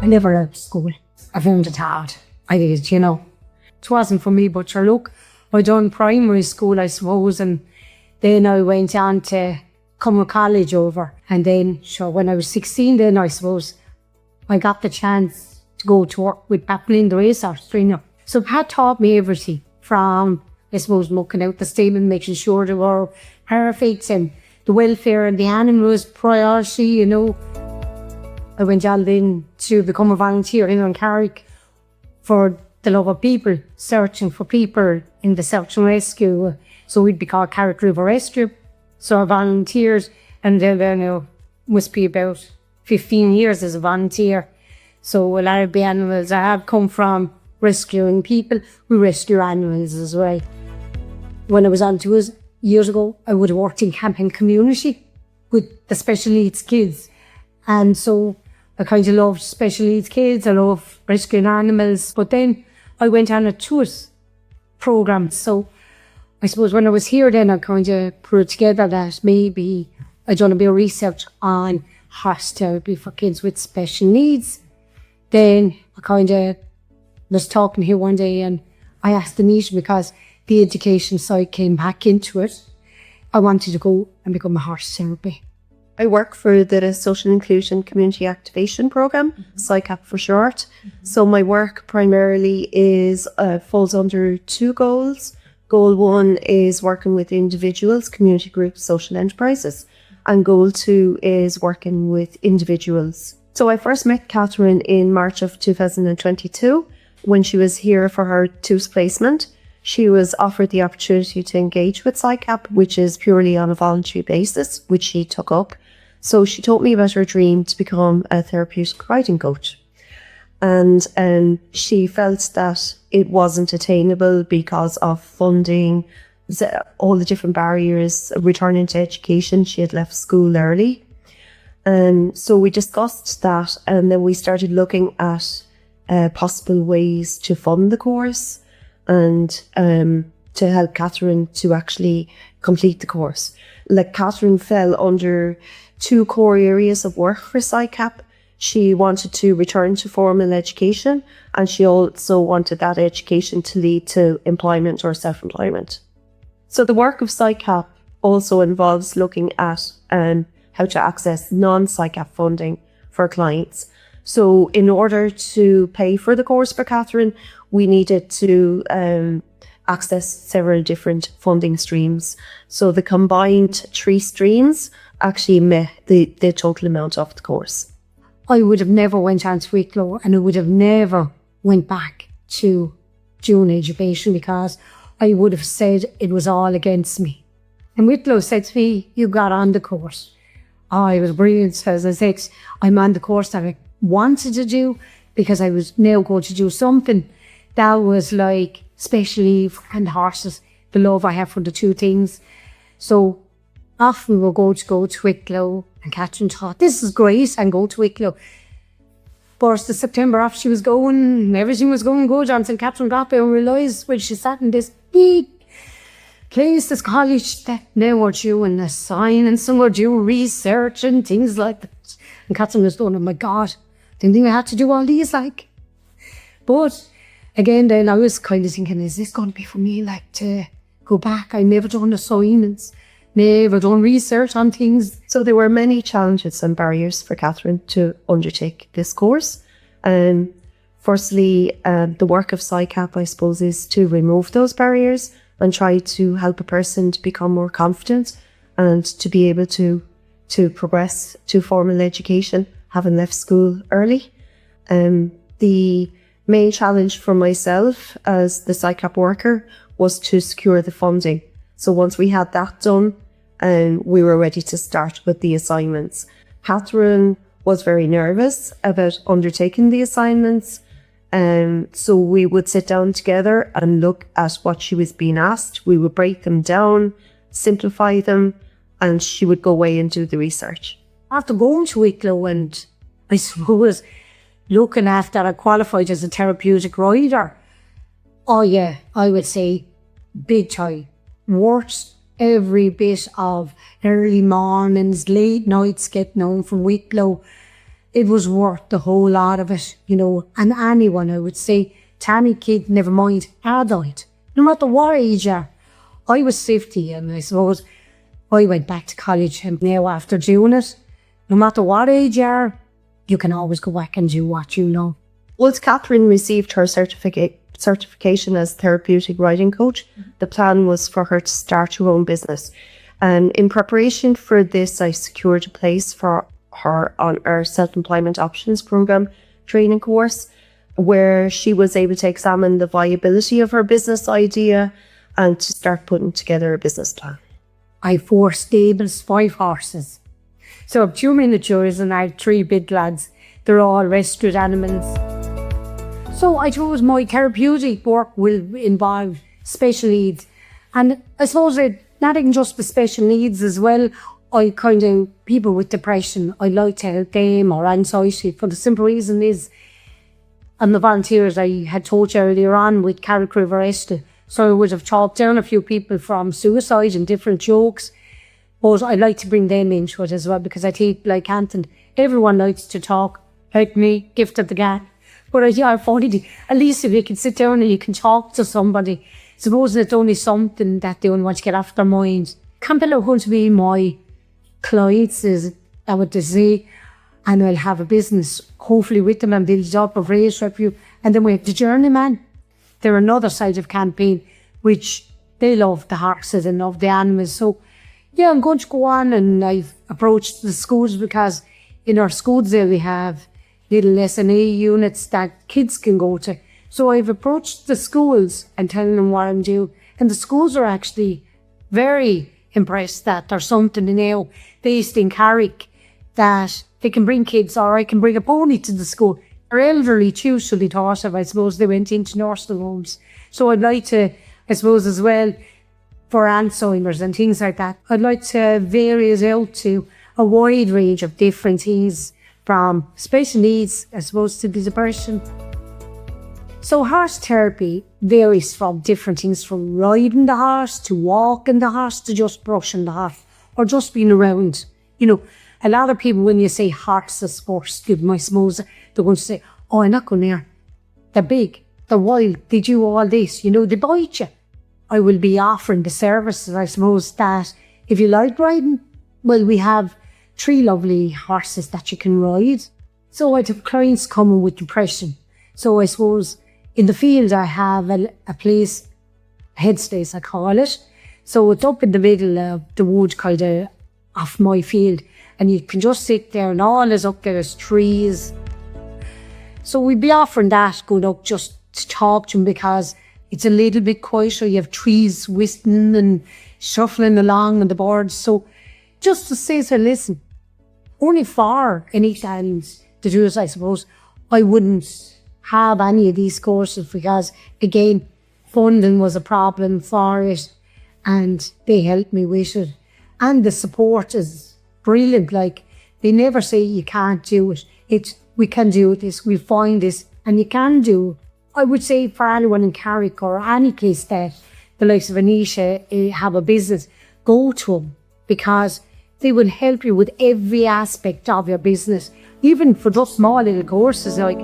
I never loved school. I found it hard. I did, you know. It wasn't for me, but sure, look, I done primary school, I suppose, and then I went on to come college over. And then, sure, when I was 16 then, I suppose, I got the chance to go to work with people in the research trainer. So Pat taught me everything from, I suppose, looking out the stable, making sure they were perfect, and the welfare of the animals, priority, you know. I went on then to become a volunteer here in Carrick for the love of people, searching for people in the search and rescue. So we'd be called Carrick River Rescue. So I volunteered, and then must be about 15 years as a volunteer. So a lot of the animals I have come from rescuing people. We rescue animals as well. When I was on tours years ago, I would have worked in camping community with the special needs kids. And so I kind of loved special needs kids. I love rescuing animals. But then I went on a tours program. So I suppose when I was here then, I kind of put together that maybe I'd done a bit of research on horse therapy for kids with special needs. Then I kind of was talking here one day and I asked Anita, because the education side came back into it, I wanted to go and become a horse therapy. I work for the Social Inclusion Community Activation Programme, SICAP for short. So my work primarily falls under two goals. Goal one is working with individuals, community groups, social enterprises. And goal two is working with individuals. So I first met Catherine in March of 2022 when she was here for her TOOS placement. She was offered the opportunity to engage with SICAP, which is purely on a voluntary basis, which she took up. So she told me about her dream to become a therapeutic riding coach. And she felt that it wasn't attainable because of funding, all the different barriers, returning to education. She had left school early. So we discussed that, and then we started looking at possible ways to fund the course and to help Catherine to actually complete the course. Like, Catherine fell under two core areas of work for SICAP. She wanted to return to formal education, and she also wanted that education to lead to employment or self-employment. So the work of SICAP also involves looking at how to access non-SICAP funding for clients. So in order to pay for the course for Catherine, we needed to access several different funding streams. So the combined 3 streams actually met the total amount of the course. I would have never went on to Wicklow, and I would have never went back to June education, because I would have said it was all against me. And Wicklow said to me, you got on the course. Oh, it was brilliant. As I said, I'm on the course that I wanted to do, because I was now going to do something that was like, especially for the horses, the love I have for the two things. So often we were going to go to Wicklow, and Catherine thought, this is great, and go to Wicklow. First of September, after she was going, everything was going good until Catherine got there and realised when she sat in this big place, this college, that now we're doing a sign and some were doing research and things like that. And Catherine was going, oh my God, didn't think I had to do all these, like. But again, then I was kind of thinking, is this going to be for me, like, to go back? I never done assignments, never done research on things. So there were many challenges and barriers for Catherine to undertake this course. Firstly, the work of SICAP, I suppose, is to remove those barriers and try to help a person to become more confident and to be able to progress to formal education, having left school early. The main challenge for myself as the SICAP worker was to secure the funding. So once we had that done, we were ready to start with the assignments. Catherine was very nervous about undertaking the assignments. So we would sit down together and look at what she was being asked. We would break them down, simplify them, and she would go away and do the research. After going to Wicklow and, I suppose, looking after I qualified as a therapeutic rider, oh yeah, I would say big time. Worth every bit of early mornings, late nights getting home from Wicklow. it was worth the whole lot of it, you know. And anyone, I would say, to any kid, never mind adult, no matter what age you are. I was 50 and I suppose I went back to college, and now after doing it, no matter what age you are, you can always go back and do what you know. Once Catherine received her certification as therapeutic riding coach, the plan was for her to start her own business. And in preparation for this, I secured a place for her on our self-employment options program training course, where she was able to examine the viability of her business idea and to start putting together a business plan. I have 4 stables, 5 horses. So I have 2 miniatures and I have 3 big lads. They're all rescued animals. So I suppose my therapeutic work will involve special needs. And I suppose not even just the special needs as well. I kind of, people with depression, I like to help them, or anxiety, for the simple reason is, and the volunteers I had told you earlier on with Carrick River Esther, so I would have talked down a few people from suicide and different jokes. But I like to bring them into it as well, because I think, like Anton, everyone likes to talk, like me, gift of the gab. But I find it, at least if you can sit down and you can talk to somebody, suppose it's only something that they don't want to get off their mind. Campbell are going to be my clients, is that what they say, and I'll have a business, hopefully with them, and build up a race review. And then we have the journeyman. They're another side of campaign, which they love the horses and love the animals. So yeah, I'm going to go on, and I've approached the schools, because in our schools there we have little SNA units that kids can go to. So I've approached the schools and telling them what I'm doing. And the schools are actually very impressed that there's something now based in Carrick that they can bring kids, or I can bring a pony to the school. They're elderly too, so they thought of, I suppose they went into nursing homes. So I'd like to, I suppose as well, for Alzheimer's and things like that, I'd like to vary it out to a wide range of different things, from special needs, I suppose, to the depression. So horse therapy varies from different things, from riding the horse, to walking the horse, to just brushing the horse, or just being around. You know, a lot of people, when you say horses first, I suppose they're going to say, oh, I'm not going near. They're big, they're wild, they do all this, you know, they bite you. I will be offering the services, I suppose, that if you like riding, well, we have 3 lovely horses that you can ride. So I'd have clients coming with depression. So I suppose in the field I have a place, a headspace I call it. So it's up in the middle of the wood, kind of off my field. And you can just sit there, and all is up there is trees. So we'd be offering that, going up just to talk to them, because it's a little bit quieter. You have trees whistling and shuffling along and the birds. So just to say to listen, only for any times to do it, I suppose, I wouldn't have any of these courses, because again, funding was a problem for it, and they helped me with it. And the support is brilliant. Like, they never say you can't do it. It's, we can do this, we find this, and you can do it. I would say for anyone in Carrick or any place that the likes of Anisha have a business, go to them, because they will help you with every aspect of your business. Even for those small little courses, like